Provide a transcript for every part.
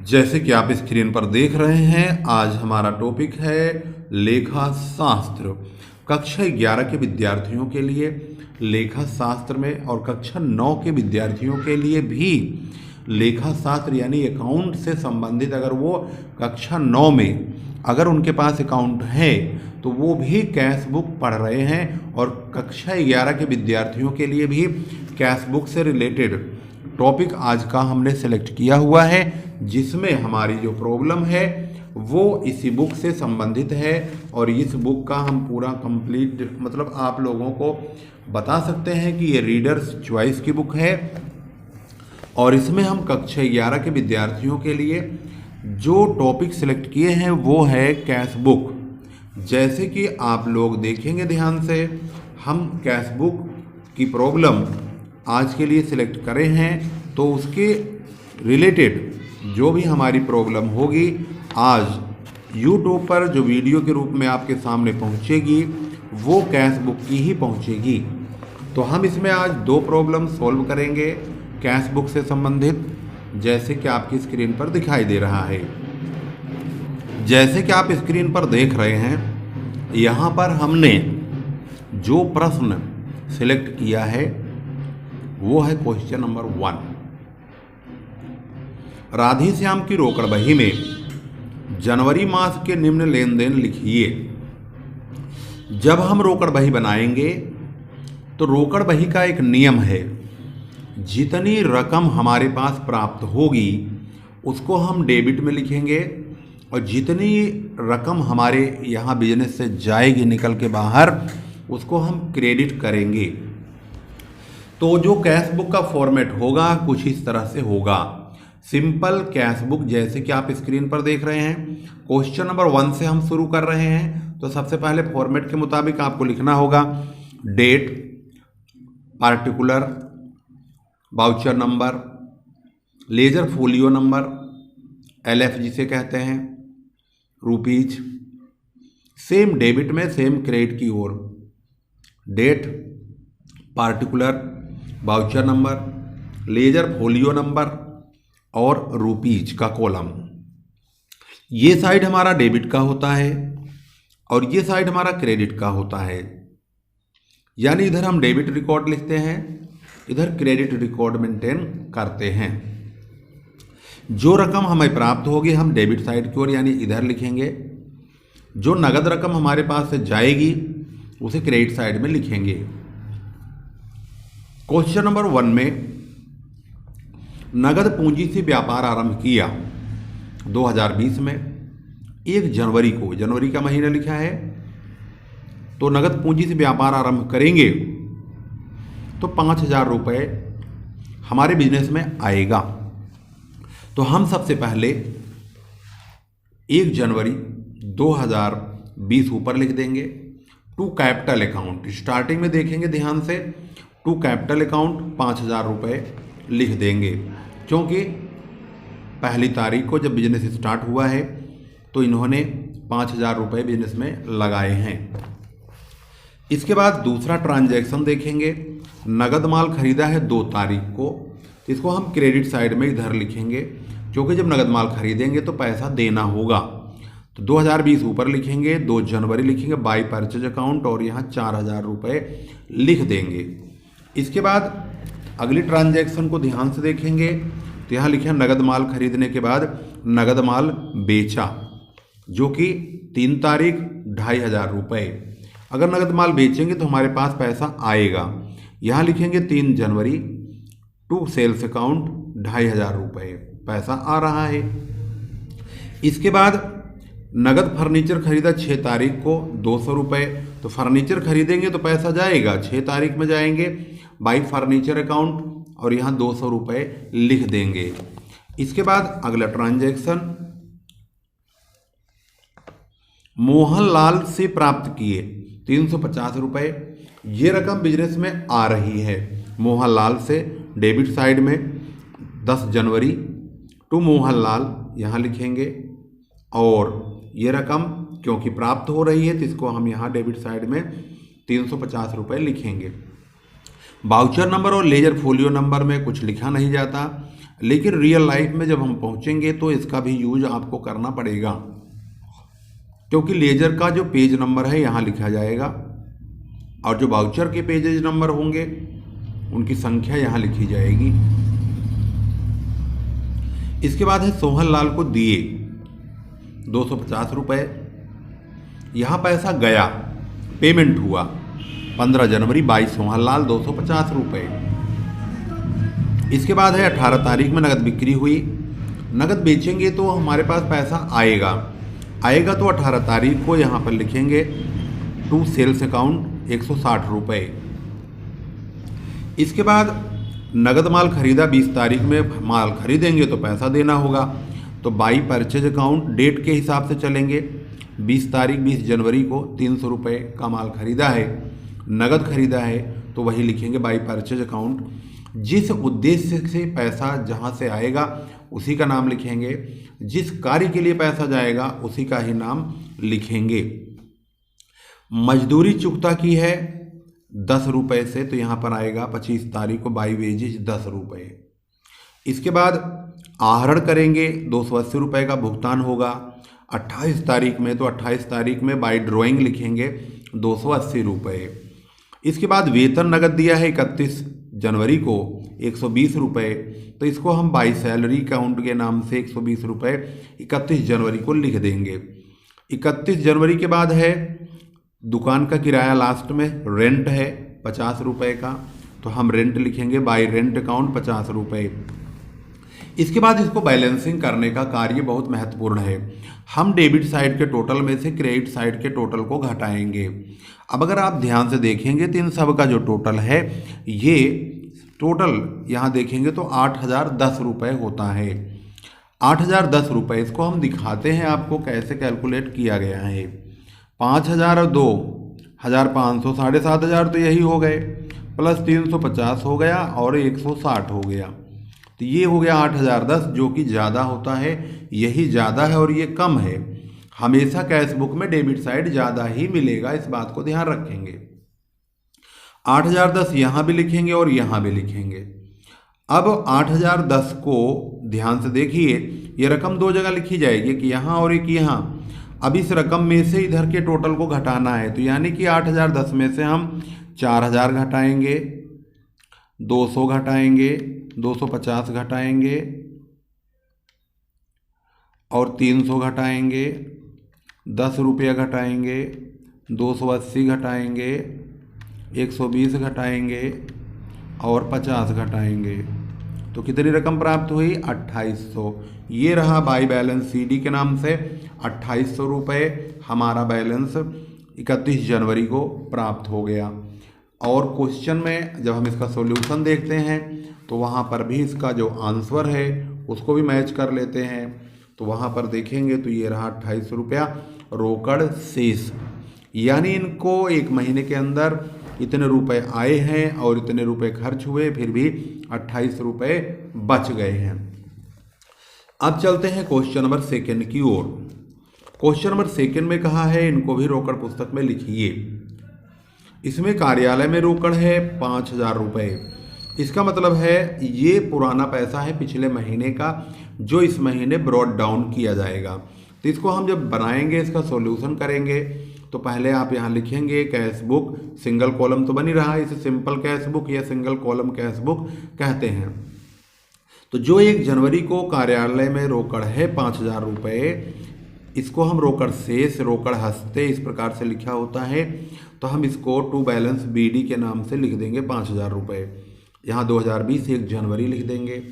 जैसे कि आप स्क्रीन पर देख रहे हैं, आज हमारा टॉपिक है लेखा शास्त्र। कक्षा 11 के विद्यार्थियों के लिए लेखा शास्त्र में और कक्षा 9 के विद्यार्थियों के लिए भी लेखा शास्त्र यानी अकाउंट से संबंधित, अगर वो कक्षा 9 में अगर उनके पास अकाउंट है तो वो भी कैश बुक पढ़ रहे हैं, और कक्षा 11 के विद्यार्थियों के लिए भी कैश बुक से रिलेटेड टॉपिक आज का हमने सेलेक्ट किया हुआ है, जिसमें हमारी जो प्रॉब्लम है वो इसी बुक से संबंधित है। और इस बुक का हम पूरा कंप्लीट मतलब आप लोगों को बता सकते हैं कि ये रीडर्स चॉइस की बुक है, और इसमें हम कक्षा 11 के विद्यार्थियों के लिए जो टॉपिक सिलेक्ट किए हैं वो है कैश बुक। जैसे कि आप लोग देखेंगे ध्यान से, हम कैश बुक की प्रॉब्लम आज के लिए सिलेक्ट करे हैं, तो उसके रिलेटेड जो भी हमारी प्रॉब्लम होगी आज यूट्यूब पर जो वीडियो के रूप में आपके सामने पहुंचेगी वो कैश बुक की ही पहुंचेगी। तो हम इसमें आज 2 प्रॉब्लम सॉल्व करेंगे कैश बुक से संबंधित, जैसे कि आपकी स्क्रीन पर दिखाई दे रहा है। जैसे कि आप स्क्रीन पर देख रहे हैं, यहाँ पर हमने जो प्रश्न सिलेक्ट किया है वो है क्वेश्चन नंबर 1। राधे श्याम की रोकड़ बही में जनवरी मास के निम्न लेन देन लिखिए। जब हम रोकड़ बही बनाएंगे तो रोकड़ बही का एक नियम है, जितनी रकम हमारे पास प्राप्त होगी उसको हम डेबिट में लिखेंगे, और जितनी रकम हमारे यहाँ बिजनेस से जाएगी निकल के बाहर उसको हम क्रेडिट करेंगे। तो जो कैश बुक का फॉर्मेट होगा कुछ इस तरह से होगा, सिंपल कैश बुक। जैसे कि आप स्क्रीन पर देख रहे हैं, क्वेश्चन नंबर 1 से हम शुरू कर रहे हैं। तो सबसे पहले फॉर्मेट के मुताबिक आपको लिखना होगा date, particular, voucher number, ledger folio number, LF जिसे कहते हैं, रुपीज, सेम डेबिट में सेम क्रेडिट की ओर, date, particular, voucher number, ledger folio number और रुपीज का कॉलम। ये साइड हमारा डेबिट का होता है और ये साइड हमारा क्रेडिट का होता है, यानी इधर हम डेबिट रिकॉर्ड लिखते हैं, इधर क्रेडिट रिकॉर्ड मेंटेन करते हैं। जो रकम हमें प्राप्त होगी हम डेबिट साइड की ओर यानी इधर लिखेंगे, जो नगद रकम हमारे पास से जाएगी उसे क्रेडिट साइड में लिखेंगे। क्वेश्चन नंबर 1 में नगद पूंजी से व्यापार आरंभ किया 2020 में 1 जनवरी को, जनवरी का महीना लिखा है, तो नगद पूंजी से व्यापार आरंभ करेंगे तो 5,000 रुपये हमारे बिजनेस में आएगा। तो हम सबसे पहले 1 जनवरी 2020 ऊपर लिख देंगे। टू कैपिटल अकाउंट, स्टार्टिंग में देखेंगे ध्यान से, टू कैपिटल अकाउंट 5,000 रुपये लिख देंगे, क्योंकि पहली तारीख को जब बिजनेस स्टार्ट हुआ है तो इन्होंने 5,000 रुपये बिजनेस में लगाए हैं। इसके बाद दूसरा ट्रांजैक्शन देखेंगे, नगद माल खरीदा है 2 तारीख को, इसको हम क्रेडिट साइड में इधर लिखेंगे, क्योंकि जब नगद माल खरीदेंगे तो पैसा देना होगा। तो 2020 ऊपर लिखेंगे, 2 जनवरी लिखेंगे बाई परचेज अकाउंट और यहाँ 4,000 रुपये लिख देंगे। इसके बाद अगली ट्रांजैक्शन को ध्यान से देखेंगे, तो यहाँ लिखे नगद माल खरीदने के बाद नगद माल बेचा, जो कि 3 तारीख 2,500 रुपये। अगर नगद माल बेचेंगे तो हमारे पास पैसा आएगा, यहाँ लिखेंगे 3 जनवरी टू सेल्स अकाउंट 2,500 रुपये पैसा आ रहा है। इसके बाद नगद फर्नीचर खरीदा 6 तारीख को 200 रुपये, तो फर्नीचर खरीदेंगे तो पैसा जाएगा, 6 तारीख में जाएंगे बाई फर्नीचर अकाउंट और यहाँ 200 रुपये लिख देंगे। इसके बाद अगला ट्रांजैक्शन, मोहनलाल से प्राप्त किए 350 रुपये, ये रकम बिजनेस में आ रही है मोहनलाल से, डेबिट साइड में 10 जनवरी टू मोहनलाल यहाँ लिखेंगे, और ये रकम क्योंकि प्राप्त हो रही है तो इसको हम यहाँ डेबिट साइड में 350 रुपये लिखेंगे। वाउचर नंबर और लेजर फोलियो नंबर में कुछ लिखा नहीं जाता, लेकिन रियल लाइफ में जब हम पहुंचेंगे तो इसका भी यूज आपको करना पड़ेगा, क्योंकि लेजर का जो पेज नंबर है यहाँ लिखा जाएगा और जो वाउचर के पेजेज नंबर होंगे उनकी संख्या यहाँ लिखी जाएगी। इसके बाद है सोहन लाल को दिए 250 रुपये, यहाँ पैसा गया, पेमेंट हुआ 15 जनवरी 22 सोहन लाल 250 रुपये। इसके बाद है 18 तारीख में नगद बिक्री हुई, नगद बेचेंगे तो हमारे पास पैसा आएगा तो 18 तारीख को यहाँ पर लिखेंगे टू सेल्स अकाउंट 160 रुपये। इसके बाद नगद माल खरीदा 20 तारीख में माल खरीदेंगे तो पैसा देना होगा, तो बाई परचेज अकाउंट डेट के हिसाब से चलेंगे। 20 तारीख 20 जनवरी को 300 रुपये का माल खरीदा है, नगद खरीदा है, तो वही लिखेंगे बाई परचेज अकाउंट। जिस उद्देश्य से पैसा जहाँ से आएगा उसी का नाम लिखेंगे, जिस कार्य के लिए पैसा जाएगा उसी का ही नाम लिखेंगे। मजदूरी चुकता की है 10 रुपये से, तो यहाँ पर आएगा 25 तारीख को बाई वेजेज 10 रुपये। इसके बाद आहरण करेंगे 280 रुपये का भुगतान होगा 28 तारीख में, तो 28 तारीख में बाई ड्राइंग लिखेंगे 280 रुपये। इसके बाद वेतन नगद दिया है 31 जनवरी को 120 रुपये, तो इसको हम बाई सैलरी अकाउंट के नाम से 120 रुपये 31 जनवरी को लिख देंगे। 31 जनवरी के बाद है दुकान का किराया, लास्ट में रेंट है 50 रुपये का, तो हम रेंट लिखेंगे बाई रेंट अकाउंट 50 रुपये। इसके बाद इसको बैलेंसिंग करने का कार्य बहुत महत्वपूर्ण है। हम डेबिट साइड के टोटल में से क्रेडिट साइड के टोटल को घटाएंगे। अब अगर आप ध्यान से देखेंगे तो इन सब का जो टोटल है, ये टोटल यहाँ देखेंगे तो 8010 रुपये होता है। 8010 रुपये, इसको हम दिखाते हैं आपको कैसे कैलकुलेट किया गया है। 5000 और 2 1500, 7500 तो यही हो गए, प्लस 350 हो गया और 160 हो गया, तो ये हो गया 8010, जो कि ज़्यादा होता है, यही ज़्यादा है और ये कम है। हमेशा कैश बुक में डेबिट साइड ज़्यादा ही मिलेगा, इस बात को ध्यान रखेंगे। 8010 यहाँ भी लिखेंगे और यहाँ भी लिखेंगे। अब 8010 को ध्यान से देखिए, ये रकम दो जगह लिखी जाएगी, एक यहाँ और एक यहाँ। अब इस रकम में से इधर के टोटल को घटाना है, तो यानी कि 8010 में से हम 4000 घटाएंगे, 200 घटाएंगे, 250 घटाएंगे और 300 घटाएंगे, 10 रुपया घटाएंगे, 280 घटाएंगे, 120 घटाएंगे और 50 घटाएंगे, तो कितनी रकम प्राप्त हुई 2800। ये रहा बाई बैलेंस सीडी के नाम से 2800 रुपये हमारा बैलेंस 31 जनवरी को प्राप्त हो गया। और क्वेश्चन में जब हम इसका सॉल्यूशन देखते हैं तो वहाँ पर भी इसका जो आंसर है उसको भी मैच कर लेते हैं, तो वहाँ पर देखेंगे तो ये रहा 2800 रुपया रोकड़ शेष, यानी इनको एक महीने के अंदर इतने रुपए आए हैं और इतने रुपए खर्च हुए, फिर भी 28 रुपये बच गए हैं। अब चलते हैं क्वेश्चन नंबर 2 की ओर। क्वेश्चन नंबर 2 में कहा है इनको भी रोकड़ पुस्तक में लिखिए। इसमें कार्यालय में रोकड़ है 5000 रुपये, इसका मतलब है ये पुराना पैसा है पिछले महीने का, जो इस महीने ब्रॉड डाउन किया जाएगा। तो इसको हम जब बनाएंगे, इसका सॉल्यूशन करेंगे, तो पहले आप यहाँ लिखेंगे कैश बुक, सिंगल कॉलम तो बन ही रहा है, इसे सिंपल कैश बुक या सिंगल कॉलम कैश बुक कहते हैं। तो जो 1 जनवरी को कार्यालय में रोकड़ है 5000 रुपये, इसको हम रोकड़ शेष, रोकड़ हस्ते इस प्रकार से लिखा होता है, तो हम इसको टू बैलेंस बीडी के नाम से लिख देंगे 5000 रुपये। यहाँ 2020 1 जनवरी लिख देंगे।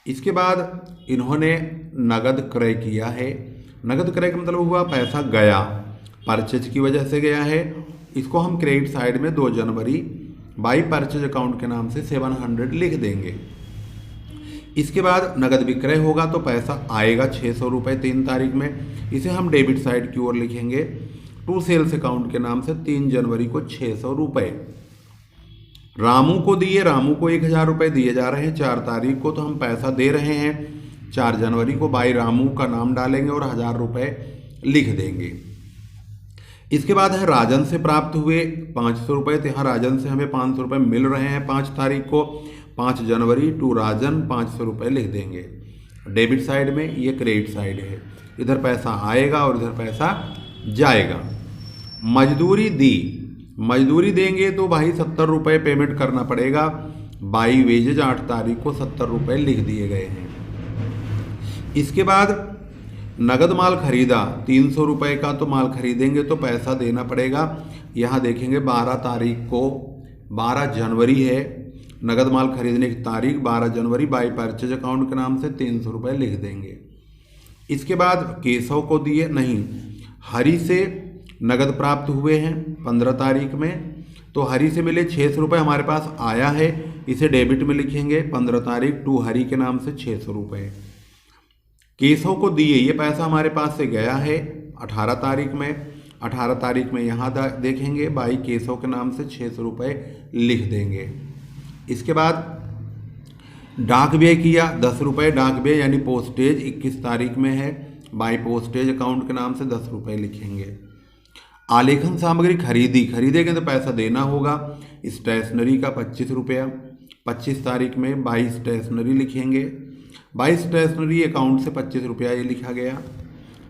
इसके बाद इन्होंने नगद क्रय किया है। नगद क्रय का मतलब हुआ पैसा गया, परचेज की वजह से गया है, इसको हम क्रेडिट साइड में 2 जनवरी बाई परचेज अकाउंट के नाम से 700 लिख देंगे। इसके बाद नगद विक्रय होगा तो पैसा आएगा 600 रुपये 3 तारीख में, इसे हम डेबिट साइड की ओर लिखेंगे टू सेल्स अकाउंट के नाम से 3 जनवरी को 600 रुपये। रामू को दिए, रामू को 1000 रुपये दिए जा रहे हैं 4 तारीख को, तो हम पैसा दे रहे हैं 4 जनवरी को, बाई रामू का नाम डालेंगे और 1000 रुपये लिख देंगे। इसके बाद है राजन से प्राप्त हुए 500 रुपये, तो यहाँ राजन से हमें 500 रुपये मिल रहे हैं 5 तारीख को, 5 जनवरी टू राजन 500 रुपये लिख देंगे। डेबिट साइड में, ये क्रेडिट साइड है, इधर पैसा आएगा और इधर पैसा जाएगा। मजदूरी दी, मजदूरी देंगे तो भाई 70 रुपये पेमेंट करना पड़ेगा। बाई वेजेज 8 तारीख को 70 रुपये लिख दिए गए हैं। इसके बाद नगद माल खरीदा, 300 रुपये का तो माल खरीदेंगे तो पैसा देना पड़ेगा। यहाँ देखेंगे 12 तारीख को, 12 जनवरी है, नगद माल खरीदने की तारीख 12 जनवरी, बाई परचेज अकाउंट के नाम से 300 रुपये लिख देंगे। इसके बाद केशव को दिए नहीं, हरि से नगद प्राप्त हुए हैं 15 तारीख में, तो हरि से मिले 600 रुपये हमारे पास आया है, इसे डेबिट में लिखेंगे 15 तारीख टू हरि के नाम से 600 रुपये। केशव को दिए, ये पैसा हमारे पास से गया है 18 तारीख में, 18 तारीख में यहाँ देखेंगे बाई केशव के नाम से 600 रुपये लिख देंगे। इसके बाद डाक व्यय किया 10 रुपये, डाक व्यय यानी पोस्टेज 21 तारीख में है, बाई पोस्टेज अकाउंट के नाम से 10 रुपये लिखेंगे। आलेखन सामग्री खरीदी, खरीदेंगे तो पैसा देना होगा। स्टेशनरी का 25 रुपया 25 तारीख में, बाई स्टेशनरी लिखेंगे, बाई स्टेशनरी अकाउंट से 25 रुपया ये लिखा गया।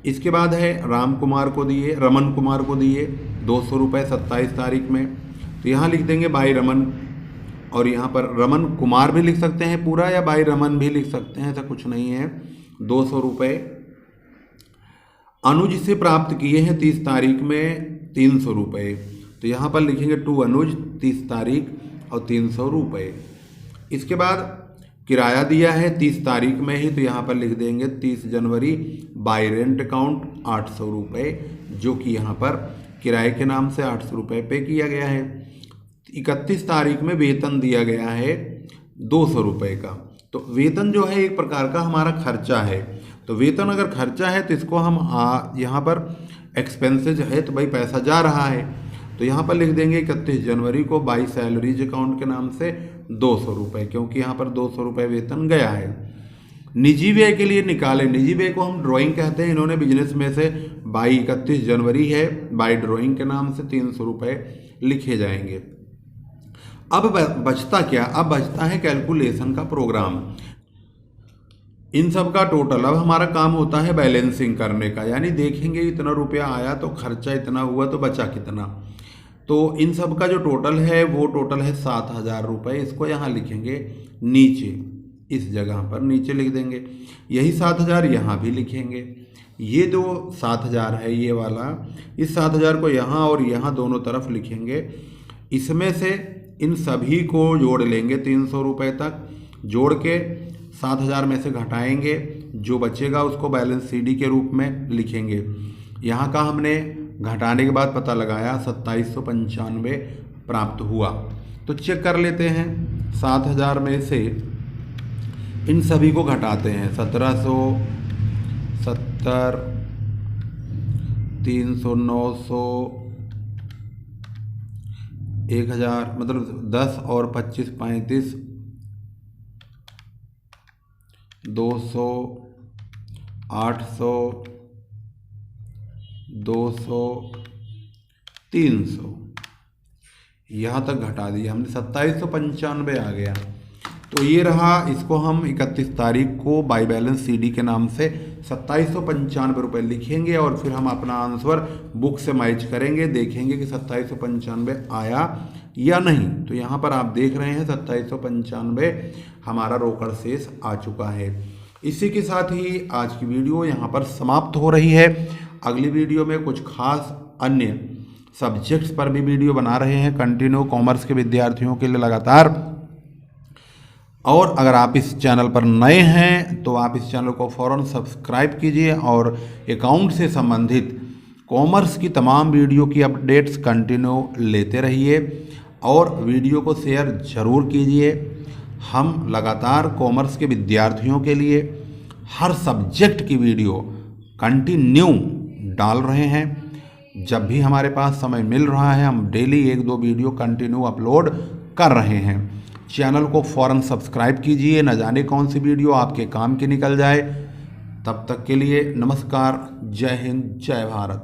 इसके बाद है राम कुमार को दिए, रमन कुमार को दिए 200 रुपये 27 तारीख में, तो यहाँ लिख देंगे बाई रमन, और यहाँ पर रमन कुमार भी लिख सकते हैं पूरा, या बाई रमन भी लिख सकते हैं, ऐसा कुछ नहीं है, 200 रुपये। अनुज से प्राप्त किए हैं 30 तारीख में 300 रुपये, तो यहाँ पर लिखेंगे टू अनुज 30 तारीख और 300 रुपये। इसके बाद किराया दिया है 30 तारीख में ही, तो यहाँ पर लिख देंगे 30 जनवरी बाई रेंट अकाउंट 800 रुपये, जो कि यहाँ पर किराए के नाम से 800 रुपये पे किया गया है। 31 तारीख में वेतन दिया गया है 200 रुपये का, तो वेतन जो है एक प्रकार का हमारा खर्चा है, तो वेतन अगर खर्चा है तो इसको हम यहाँ पर एक्सपेंसेज है तो भाई पैसा जा रहा है, तो यहाँ पर लिख देंगे 31 जनवरी को बाई सैलरीज अकाउंट के नाम से 200 रुपये, क्योंकि यहाँ पर 200 रुपये वेतन गया है। निजी व्यय के लिए निकाले, निजी व्यय को हम ड्राइंग कहते हैं, इन्होंने बिजनेस में से बाई 31 जनवरी है, बाई ड्राइंग के नाम से 300 रुपये लिखे जाएंगे। अब बचता क्या, अब बचता है कैलकुलेशन का प्रोग्राम। इन सब का टोटल, अब हमारा काम होता है बैलेंसिंग करने का, यानी देखेंगे इतना रुपया आया तो खर्चा इतना हुआ तो बचा कितना, तो इन सब का जो टोटल है वो टोटल है 7000 रुपये। इसको यहाँ लिखेंगे नीचे, इस जगह पर नीचे लिख देंगे, यही 7000 यहाँ भी लिखेंगे। ये जो 7000 है ये वाला, इस 7000 को यहाँ और यहाँ दोनों तरफ लिखेंगे। इसमें से इन सभी को जोड़ लेंगे 300 रुपये तक, जोड़ के 7000 में से घटाएंगे, जो बचेगा उसको बैलेंस सीडी के रूप में लिखेंगे। यहाँ का हमने घटाने के बाद पता लगाया 2795 प्राप्त हुआ, तो चेक कर लेते हैं। 7000 में से इन सभी को घटाते हैं, 1770, 300, 900, 1000, मतलब 10 और 25 35, 200, 800, 200, 300, यहाँ तक घटा दिया हमने, 2795 आ गया। तो ये रहा, इसको हम 31 तारीख को बाई बैलेंस सीडी के नाम से 2795 रुपये लिखेंगे, और फिर हम अपना आंसर बुक से मैच करेंगे, देखेंगे कि 2795 आया या नहीं। तो यहाँ पर आप देख रहे हैं 2795 हमारा रोकड़ शेष आ चुका है। इसी के साथ ही आज की वीडियो यहाँ पर समाप्त हो रही है। अगली वीडियो में कुछ खास अन्य सब्जेक्ट्स पर भी वीडियो बना रहे हैं, कंटिन्यू कॉमर्स के विद्यार्थियों के लिए लगातार। और अगर आप इस चैनल पर नए हैं तो आप इस चैनल को फ़ौरन सब्सक्राइब कीजिए और अकाउंट से संबंधित कॉमर्स की तमाम वीडियो की अपडेट्स कंटिन्यू लेते रहिए और वीडियो को शेयर ज़रूर कीजिए। हम लगातार कॉमर्स के विद्यार्थियों के लिए हर सब्जेक्ट की वीडियो कंटिन्यू डाल रहे हैं। जब भी हमारे पास समय मिल रहा है हम डेली 1-2 वीडियो कंटिन्यू अपलोड कर रहे हैं। चैनल को फ़ौरन सब्सक्राइब कीजिए, न जाने कौन सी वीडियो आपके काम की निकल जाए। तब तक के लिए नमस्कार, जय हिंद, जय भारत।